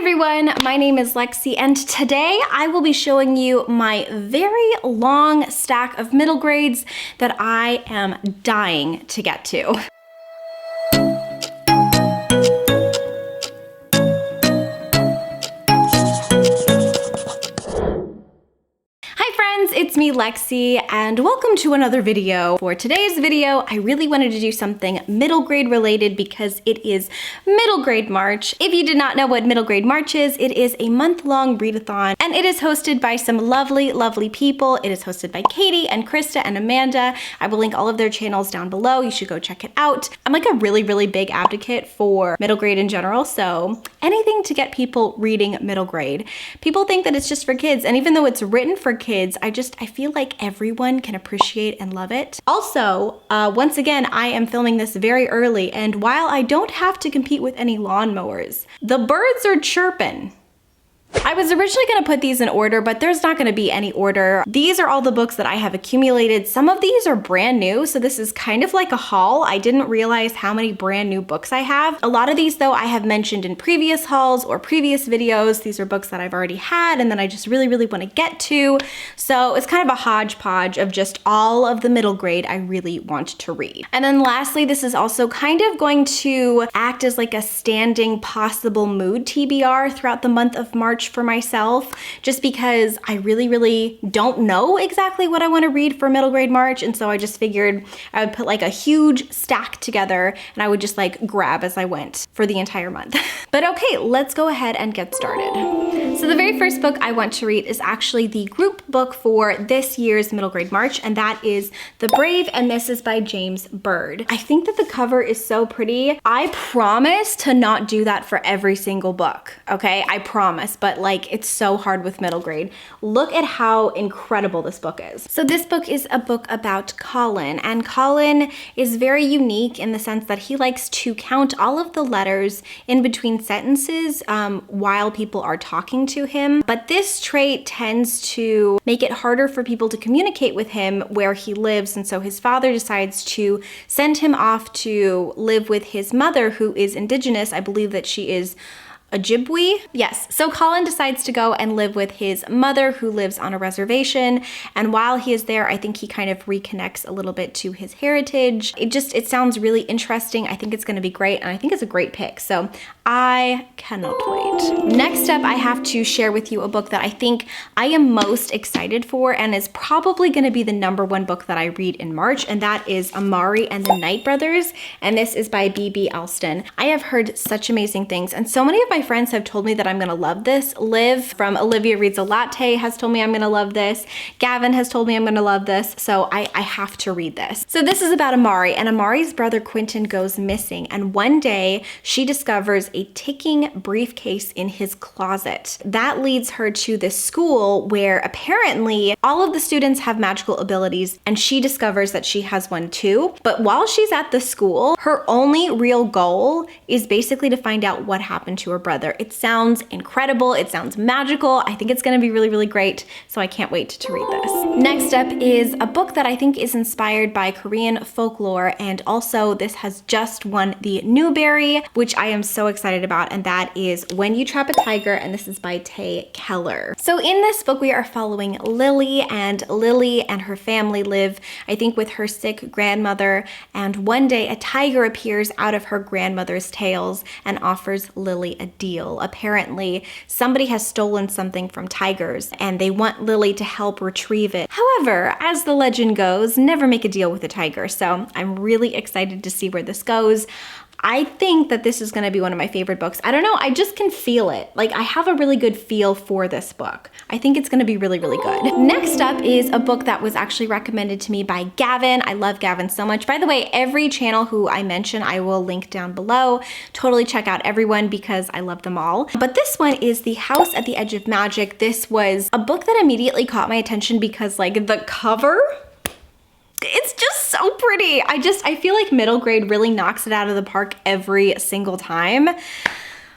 everyone, my name is Lexi and today I will be showing you my very long stack of middle grades that I am dying to get to. It's me, Lexi, and welcome to another video. For today's video, I really wanted to do something middle grade related because it is Middle Grade March. If you did not know what Middle Grade March is, it is a month-long readathon, and it is hosted by some lovely, lovely people. It is hosted by Katie and Krista and Amanda. I will link all of their channels down below. You should go check it out. I'm like a really, really big advocate for middle grade in general, so anything to get people reading middle grade. People think that it's just for kids, and even though it's written for kids, I feel like everyone can appreciate and love it. Also, once again, I am filming this very early, and while I don't have to compete with any lawnmowers, the birds are chirping. I was originally gonna put these in order, but there's not gonna be any order. These are all the books that I have accumulated. Some of these are brand new, so this is kind of like a haul. I didn't realize how many brand new books I have. A lot of these though I have mentioned in previous hauls or previous videos. These are books that I've already had and then I just really, really wanna get to. So it's kind of a hodgepodge of just all of the middle grade I really want to read. And then lastly, this is also kind of going to act as like a standing possible mood TBR throughout the month of March for myself, just because I really, really don't know exactly what I want to read for Middle Grade March, and so I just figured I would put like a huge stack together and I would just like grab as I went for the entire month. But okay, let's go ahead and get started. So the very first book I want to read is actually the group book for this year's Middle Grade March, and that is The Brave, and this is by James Bird. I think that the cover is so pretty. I promise to not do that for every single book, okay? I promise, but like it's so hard with middle grade. Look at how incredible this book is. So this book is a book about Colin, and Colin is very unique in the sense that he likes to count all of the letters in between sentences while people are talking to him. But this trait tends to make it harder for people to communicate with him where he lives, and so his father decides to send him off to live with his mother, who is indigenous. I believe that she is Ojibwe? Yes. So Colin decides to go and live with his mother, who lives on a reservation. And while he is there, I think he kind of reconnects a little bit to his heritage. It sounds really interesting. I think it's going to be great. And I think it's a great pick. So I cannot wait. Next up, I have to share with you a book that I think I am most excited for and is probably going to be the #1 book that I read in March. And that is Amari and the Night Brothers. And this is by B.B. Alston. I have heard such amazing things. And so many of my friends have told me that I'm gonna love this. Liv from Olivia Reads a Latte has told me I'm gonna love this. Gavin has told me I'm gonna love this. So I have to read this. So this is about Amari, and Amari's brother Quentin goes missing, and one day she discovers a ticking briefcase in his closet. That leads her to this school where apparently all of the students have magical abilities, and she discovers that she has one too. But while she's at the school, her only real goal is basically to find out what happened to her brother. It sounds incredible. It sounds magical. I think it's going to be really, really great. So I can't wait to read this. Next up is a book that I think is inspired by Korean folklore. And also this has just won the Newbery, which I am so excited about. And that is When You Trap a Tiger. And this is by Tay Keller. So in this book, we are following Lily, and her family live, I think, with her sick grandmother. And one day a tiger appears out of her grandmother's tails and offers Lily a deal. Apparently, somebody has stolen something from tigers and they want Lily to help retrieve it. However, as the legend goes, never make a deal with a tiger. So I'm really excited to see where this goes. I think that this is going to be one of my favorite books. I don't know, I just can feel it. Like, I have a really good feel for this book. I think it's going to be really, really good. Next up is a book that was actually recommended to me by Gavin. I love Gavin so much. By the way, every channel who I mention, I will link down below. Totally check out everyone because I love them all. But this one is The House at the Edge of Magic. This was a book that immediately caught my attention because like the cover, it's just so pretty. I feel like middle grade really knocks it out of the park every single time.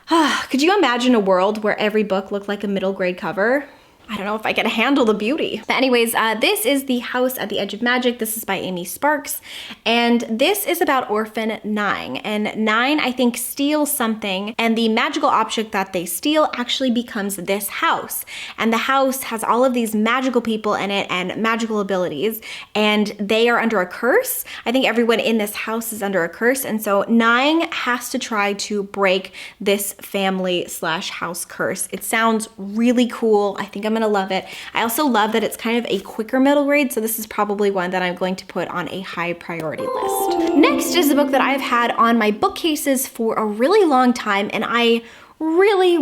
Could you imagine a world where every book looked like a middle grade cover? I don't know if I can handle the beauty. But anyways, this is The House at the Edge of Magic. This is by Amy Sparks. And this is about Orphan 9. And 9, I think, steals something. And the magical object that they steal actually becomes this house. And the house has all of these magical people in it and magical abilities. And they are under a curse. I think everyone in this house is under a curse. And so 9 has to try to break this family/house curse. It sounds really cool. I think I'm gonna love it. I also love that it's kind of a quicker middle grade, so this is probably one that I'm going to put on a high priority list. Next is a book that I've had on my bookcases for a really long time, and I really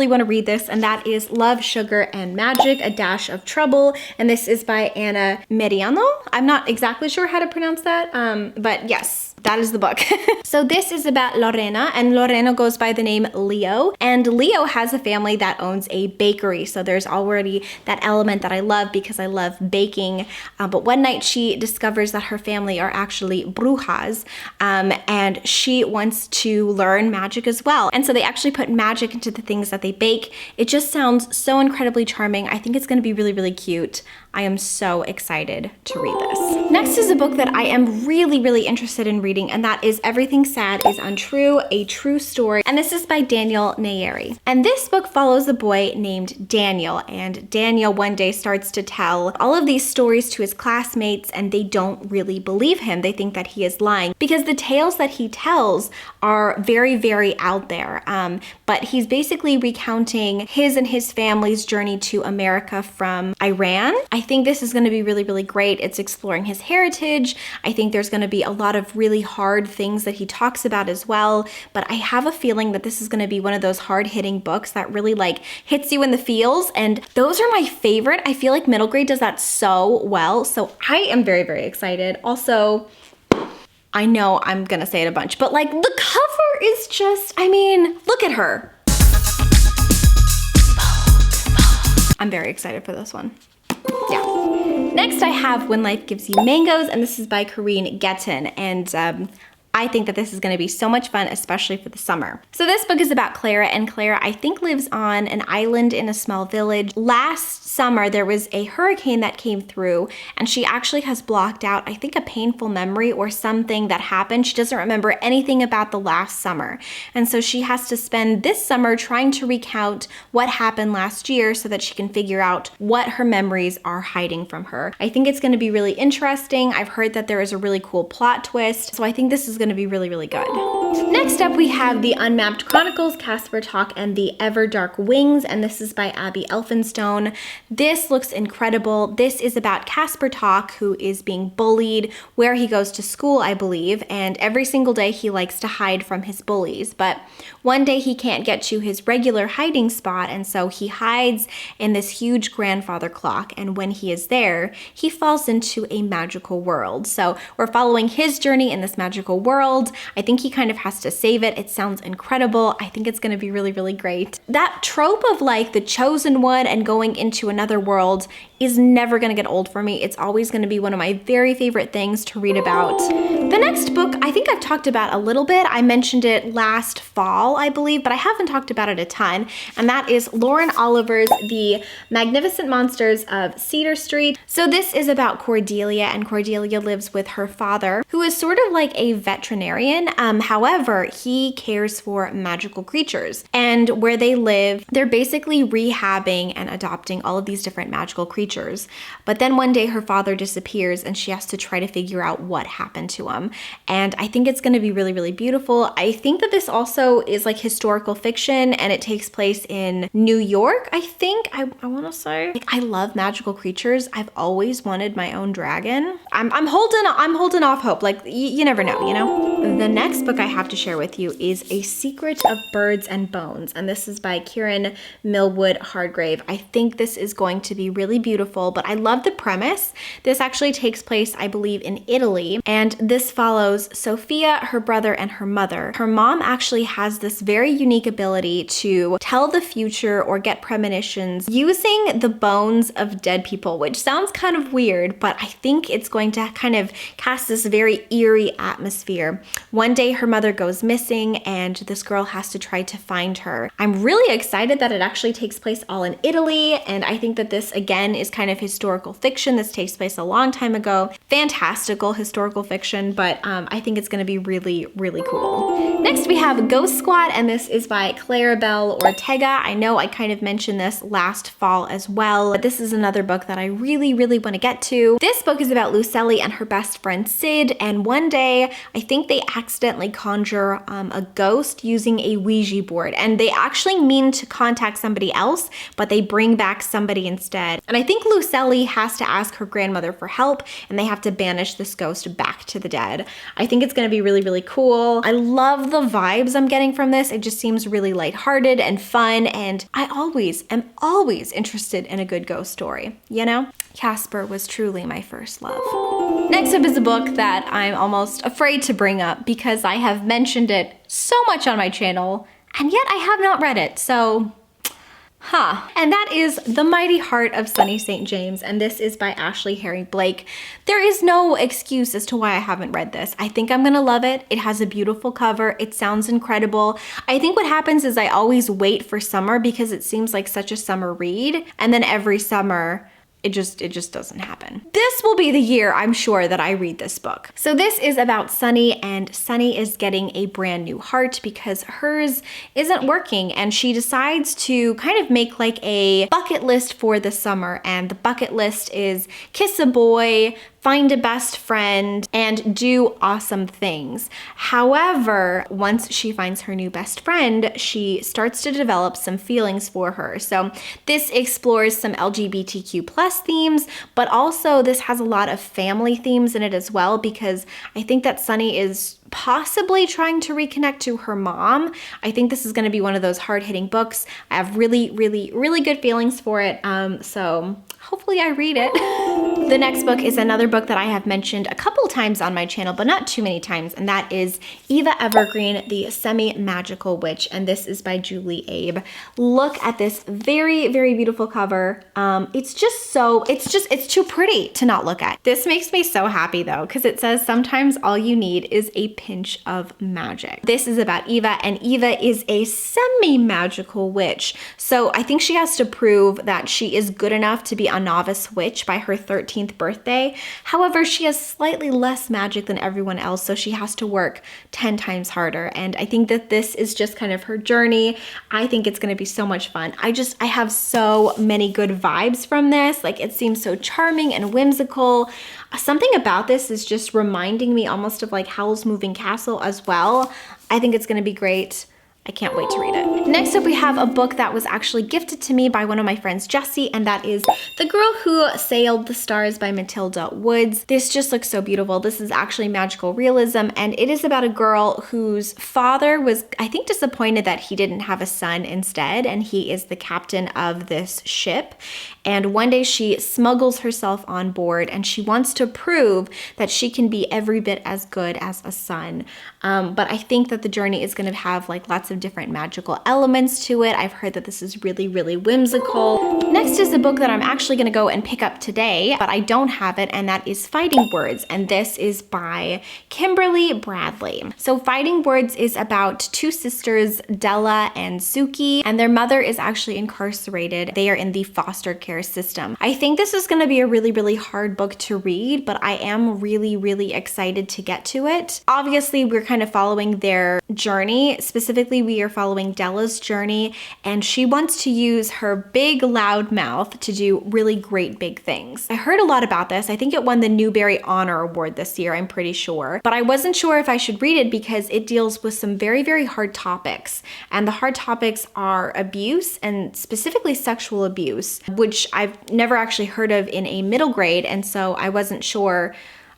want to read this, and that is Love, Sugar, and Magic, A Dash of Trouble, and this is by Anna Mediano. I'm not exactly sure how to pronounce that, but yes, that is the book. So this is about Lorena, and Lorena goes by the name Leo, and Leo has a family that owns a bakery, so there's already that element that I love because I love baking, but one night she discovers that her family are actually brujas, and she wants to learn magic as well, and so they actually put magic into the things that they bake. It just sounds so incredibly charming. I think it's going to be really cute. I am so excited to read this. Next is a book that I am really interested in reading, and that is Everything Sad is Untrue, a True Story, and this is by Daniel Nayeri. And this book follows a boy named Daniel, and Daniel one day starts to tell all of these stories to his classmates, and they don't really believe him. They think that he is lying because the tales that he tells are very out there, but he's basically recounting his and his family's journey to America from Iran. I think this is going to be really great. It's exploring his heritage. I think there's going to be a lot of really hard things that he talks about as well, but I have a feeling that this is going to be one of those hard-hitting books that really like hits you in the feels, and those are my favorite. I feel like middle grade does that so well, so I am very excited. Also, I know I'm gonna say it a bunch, but like the cover is just, I mean, look at her. I'm very excited for this one. Yeah. Next I have When Life Gives You Mangoes, and this is by Corinne Getton, and I think that this is going to be so much fun, especially for the summer. So this book is about Clara, and Clara, I think, lives on an island in a small village. Last summer, there was a hurricane that came through, and she actually has blocked out, I think, a painful memory or something that happened. She doesn't remember anything about the last summer. And so she has to spend this summer trying to recount what happened last year so that she can figure out what her memories are hiding from her. I think it's going to be really interesting. I've heard that there is a really cool plot twist, so I think this is going to be really good. Next up, we have the Unmapped Chronicles, Casper Talk, and the Ever Dark Wings, and this is by Abby Elphinstone. This looks incredible. This is about Casper Talk, who is being bullied where he goes to school, I believe, and every single day he likes to hide from his bullies, but one day he can't get to his regular hiding spot, and so he hides in this huge grandfather clock, and when he is there, he falls into a magical world. So we're following his journey in this magical world. I think he kind of has to save it. It sounds incredible. I think it's going to be really great. That trope of like the chosen one and going into another world is never going to get old for me. It's always going to be one of my very favorite things to read about. The next book, I think I've talked about a little bit. I mentioned it last fall, I believe, but I haven't talked about it a ton, and that is Lauren Oliver's The Magnificent Monsters of Cedar Street. So this is about Cordelia, and Cordelia lives with her father, who is sort of like a veterinarian. However, he cares for magical creatures, and where they live, they're basically rehabbing and adopting all of these different magical creatures. But then one day her father disappears, and she has to try to figure out what happened to him. And I think it's going to be really beautiful. I think that this also is like historical fiction, and it takes place in New York, I think. I want to say. Like, I love magical creatures. I've always wanted my own dragon. I'm holding off hope. Like, you never know, you know? The next book I have to share with you is A Secret of Birds and Bones, and this is by Kieran Millwood Hardgrave. I think this is going to be really beautiful. beautiful, but I love the premise. This actually takes place, I believe, in Italy, and this follows Sophia, her brother, and her mother. Her mom actually has this very unique ability to tell the future or get premonitions using the bones of dead people, which sounds kind of weird, but I think it's going to kind of cast this very eerie atmosphere. One day her mother goes missing and this girl has to try to find her. I'm really excited that it actually takes place all in Italy, and I think that this again is kind of historical fiction. This takes place a long time ago. Fantastical historical fiction, but I think it's gonna be really, really cool. Next we have Ghost Squad, and this is by Claribel Ortega. I know I kind of mentioned this last fall as well, but this is another book that I really, really want to get to. This book is about Lucelli and her best friend Sid, and one day I think they accidentally conjure a ghost using a Ouija board, and they actually mean to contact somebody else, but they bring back somebody instead. And I think Lucelli has to ask her grandmother for help, and they have to banish this ghost back to the dead. I think it's going to be really, really cool. I love the vibes I'm getting from this. It just seems really lighthearted and fun, and I am always interested in a good ghost story, you know? Casper was truly my first love. Next up is a book that I'm almost afraid to bring up because I have mentioned it so much on my channel, and yet I have not read it, so and that is The Mighty Heart of Sunny St. James, and this is by Ashley Herring Blake. There is no excuse as to why I haven't read this. I think I'm gonna love it. It has a beautiful cover. It sounds incredible. I think what happens is I always wait for summer because it seems like such a summer read, and then every summer it just doesn't happen. This will be the year, I'm sure, that I read this book. So this is about Sunny, and Sunny is getting a brand new heart because hers isn't working, and she decides to kind of make like a bucket list for the summer, and the bucket list is kiss a boy, find a best friend, and do awesome things. However, once she finds her new best friend, she starts to develop some feelings for her. So this explores some LGBTQ+ themes, but also this has a lot of family themes in it as well, because I think that Sunny is possibly trying to reconnect to her mom. I think this is going to be one of those hard-hitting books. I have really, really, really good feelings for it, so hopefully I read it. The next book is another book that I have mentioned a couple times on my channel, but not too many times, and that is Eva Evergreen, The Semi-Magical Witch, and this is by Julie Abe. Look at this very, very beautiful cover. It's too pretty to not look at. This makes me so happy though, because it says sometimes all you need is a pinch of magic. This is about Eva, and Eva is a semi-magical witch. So I think she has to prove that she is good enough to be a novice witch by her 13th birthday. However, she has slightly less magic than everyone else, so she has to work 10 times harder. And I think that this is just kind of her journey. I think it's gonna be so much fun. I have so many good vibes from this. Like, it seems so charming and whimsical. Something about this is just reminding me almost of like Howl's Moving Castle as well. I think it's gonna be great. I can't wait to read it. Next up, we have a book that was actually gifted to me by one of my friends, Jessie, and that is The Girl Who Sailed the Stars by Matilda Woods. This just looks so beautiful. This is actually magical realism, and it is about a girl whose father was, I think, disappointed that he didn't have a son instead, and he is the captain of this ship. And one day she smuggles herself on board, and she wants to prove that she can be every bit as good as a son. But I think that the journey is going to have like lots of different magical elements to it. I've heard that this is really, really whimsical. Next is a book that I'm actually going to go and pick up today, but I don't have it, and that is Fighting Words, and this is by Kimberly Bradley. So Fighting Words is about two sisters, Della and Suki, and their mother is actually incarcerated. They are in the foster care system. I think this is going to be a really, really hard book to read, but I am really, really excited to get to it. Obviously, we're kind of following their journey. Specifically, we are following Della's journey, and she wants to use her big, loud mouth to do really great big things. I heard a lot about this. I think it won the Newbery Honor Award this year, I'm pretty sure, but I wasn't sure if I should read it because it deals with some very, very hard topics, and the hard topics are abuse, and specifically sexual abuse, which I've never actually heard of in a middle grade, and so I wasn't sure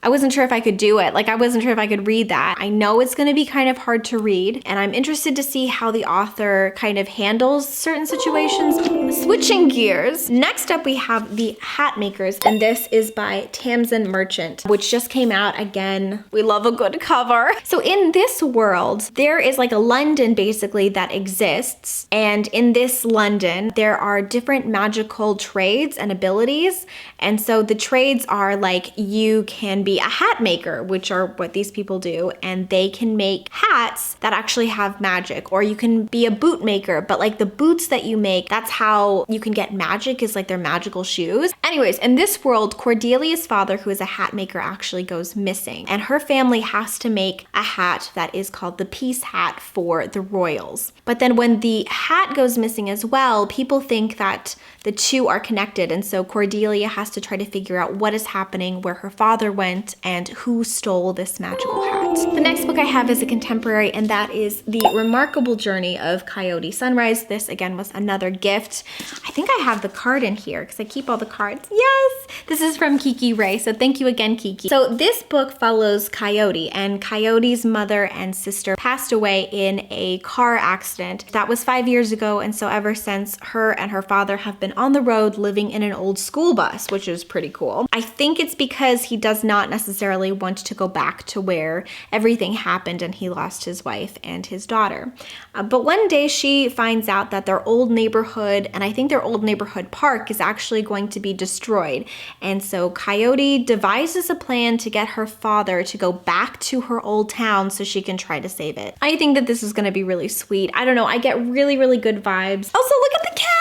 I wasn't sure if I could do it. Like, I wasn't sure if I could read that. I know it's gonna be kind of hard to read, and I'm interested to see how the author kind of handles certain situations. Switching gears, next up we have The Hat Makers, and this is by Tamsin Merchant, which just came out again. We love a good cover. So in this world, there is like a London basically that exists, and in this London, there are different magical trades and abilities. And so the trades are like, you can be a hat maker, which are what these people do, and they can make hats that actually have magic. Or you can be a boot maker, but like the boots that you make, that's how you can get magic, is like their magical shoes. Anyways, in this world, Cordelia's father, who is a hat maker, actually goes missing, and her family has to make a hat that is called the peace hat for the royals. But then when the hat goes missing as well, people think that the two are connected, and so Cordelia has to try to figure out what is happening, where her father went, and who stole this magical hat. The next book I have is a contemporary, and that is The Remarkable Journey of Coyote Sunrise. This again was another gift. I think I have the card in here because I keep all the cards. Yes! This is from Kiki Ray, so thank you again, Kiki. So this book follows Coyote, and Coyote's mother and sister passed away in a car accident. That was 5 years ago, and so ever since, her and her father have been on the road living in an old school bus, which is pretty cool. I think it's because he does not necessarily want to go back to where everything happened and he lost his wife and his daughter. But one day she finds out that their old neighborhood, and I think their old neighborhood park, is actually going to be destroyed. And so Coyote devises a plan to get her father to go back to her old town so she can try to save it. I think that this is gonna be really sweet. I don't know, I get really, really good vibes. Also, look at the cat!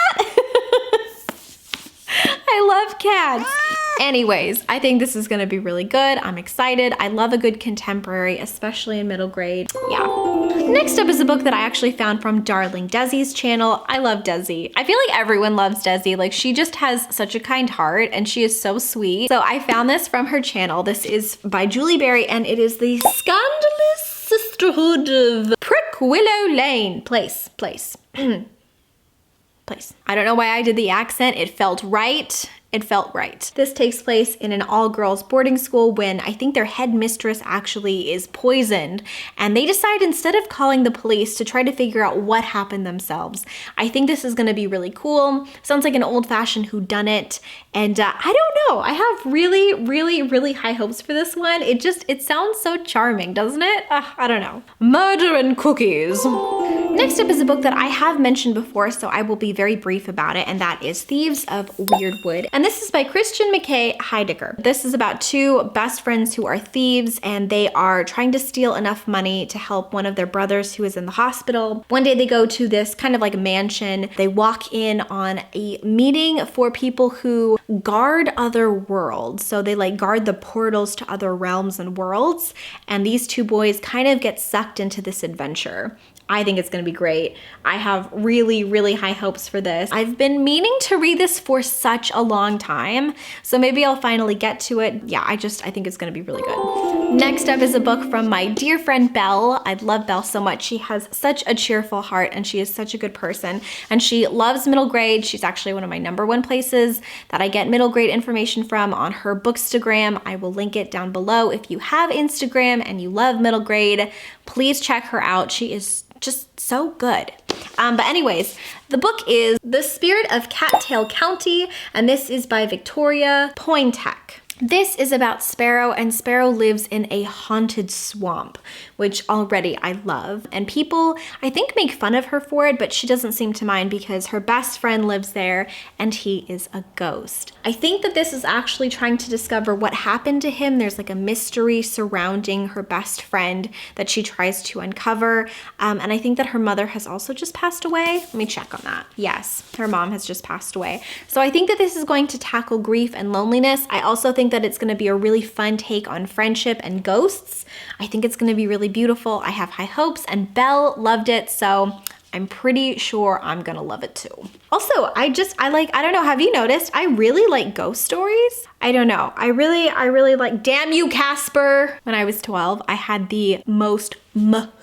I love cats. Anyways, I think this is gonna be really good. I'm excited. I love a good contemporary, especially in middle grade. Yeah. Next up is a book that I actually found from Darling Desi's channel. I love Desi. I feel like everyone loves Desi. Like, she just has such a kind heart and she is so sweet. So I found this from her channel. This is by Julie Berry, and it is the Scandalous Sisterhood of Prick Willow Lane. Place. I don't know why I did the accent. It felt right. It felt right. This takes place in an all-girls boarding school when I think their headmistress actually is poisoned, and they decide, instead of calling the police, to try to figure out what happened themselves. I think this is gonna be really cool. Sounds like an old-fashioned whodunit, and I don't know. I have really, really, really high hopes for this one. It sounds so charming, doesn't it? I don't know. Murder and Cookies. Next up is a book that I have mentioned before, so I will be very brief about it, and that is Thieves of Weirdwood. And this is by Christian McKay Heidecker. This is about two best friends who are thieves, and they are trying to steal enough money to help one of their brothers who is in the hospital. One day they go to this kind of like mansion. They walk in on a meeting for people who guard other worlds. So they like guard the portals to other realms and worlds. And these two boys kind of get sucked into this adventure. I think it's gonna be great. I have really, really high hopes for this. I've been meaning to read this for such a long time, so maybe I'll finally get to it. Yeah, I think it's gonna be really good. Next up is a book from my dear friend Belle. I love Belle so much. She has such a cheerful heart, and she is such a good person, and she loves middle grade. She's actually one of my #1 places that I get middle grade information from, on her Bookstagram. I will link it down below. If you have Instagram and you love middle grade, please check her out. She is just so good. But anyways, the book is The Spirit of Cattail County, and this is by Victoria Pointek. This is about Sparrow, and Sparrow lives in a haunted swamp, which already I love. And people, I think, make fun of her for it, but she doesn't seem to mind because her best friend lives there and he is a ghost. I think that this is actually trying to discover what happened to him. There's like a mystery surrounding her best friend that she tries to uncover. And I think that her mother has also just passed away. Let me check on that. Yes, her mom has just passed away. So I think that this is going to tackle grief and loneliness. I also think that it's going to be a really fun take on friendship and ghosts. I think it's going to be really beautiful. I have high hopes, and Belle loved it, so I'm pretty sure I'm gonna love it too. Also, I don't know, have you noticed? I really like ghost stories. I don't know, I really like Damn You, Casper. When I was 12, I had the most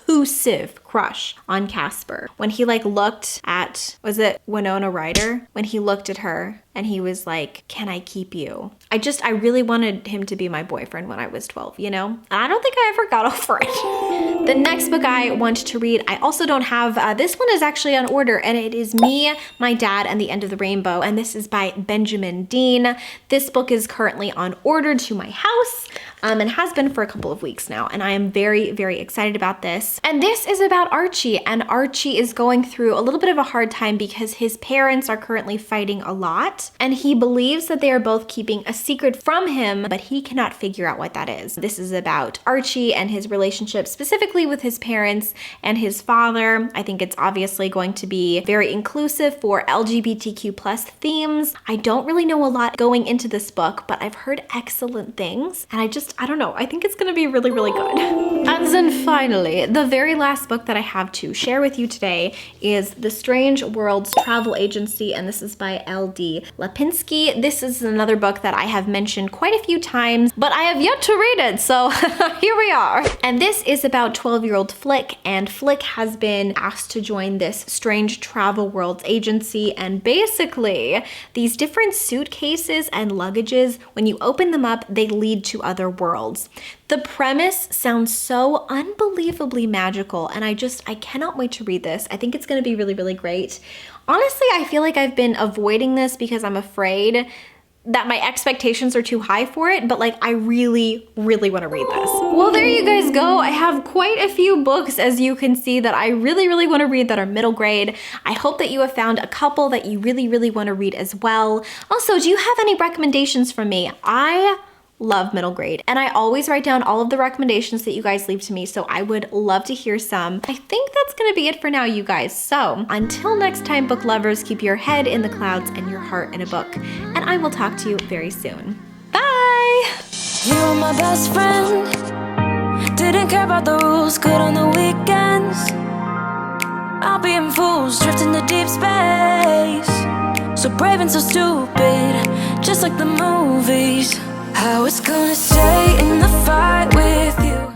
exclusive crush on Casper. When he like looked at, was it Winona Ryder? When he looked at her and he was like, can I keep you? I really wanted him to be my boyfriend when I was 12, you know? And I don't think I ever got over it. The next book I want to read, I also don't have, this one is actually on order, and it is Me, My Dad, and the End of the Rainbow, and this is by Benjamin Dean. This book is currently on order to my house. And has been for a couple of weeks now, and I am very, very excited about this. And this is about Archie, and Archie is going through a little bit of a hard time because his parents are currently fighting a lot, and he believes that they are both keeping a secret from him, but he cannot figure out what that is. This is about Archie and his relationship specifically with his parents and his father. I think it's obviously going to be very inclusive for LGBTQ plus themes. I don't really know a lot going into this book, but I've heard excellent things, and I don't know, I think it's gonna be really, really good. And then finally, the very last book that I have to share with you today is The Strange Worlds Travel Agency, and this is by L.D. Lapinski. This is another book that I have mentioned quite a few times, but I have yet to read it, so here we are. And this is about 12-year-old Flick, and Flick has been asked to join this Strange Travel Worlds agency, and basically, these different suitcases and luggages, when you open them up, they lead to other worlds. The premise sounds so unbelievably magical, and I cannot wait to read this. I think it's going to be really, really great. Honestly, I feel like I've been avoiding this because I'm afraid that my expectations are too high for it, but like I really, really want to read this. Well, there you guys go. I have quite a few books, as you can see, that I really, really want to read that are middle grade. I hope that you have found a couple that you really, really want to read as well. Also, do you have any recommendations for me? I love middle grade, and I always write down all of the recommendations that you guys leave to me, so I would love to hear some. I think that's gonna be it for now, you guys. So until next time, book lovers, keep your head in the clouds and your heart in a book, and I will talk to you very soon. Bye! You were my best friend, didn't care about the rules, good on the weekends. I'll be in fools, drifting to deep space, so brave and so stupid, just like the movies. How it's gonna stay in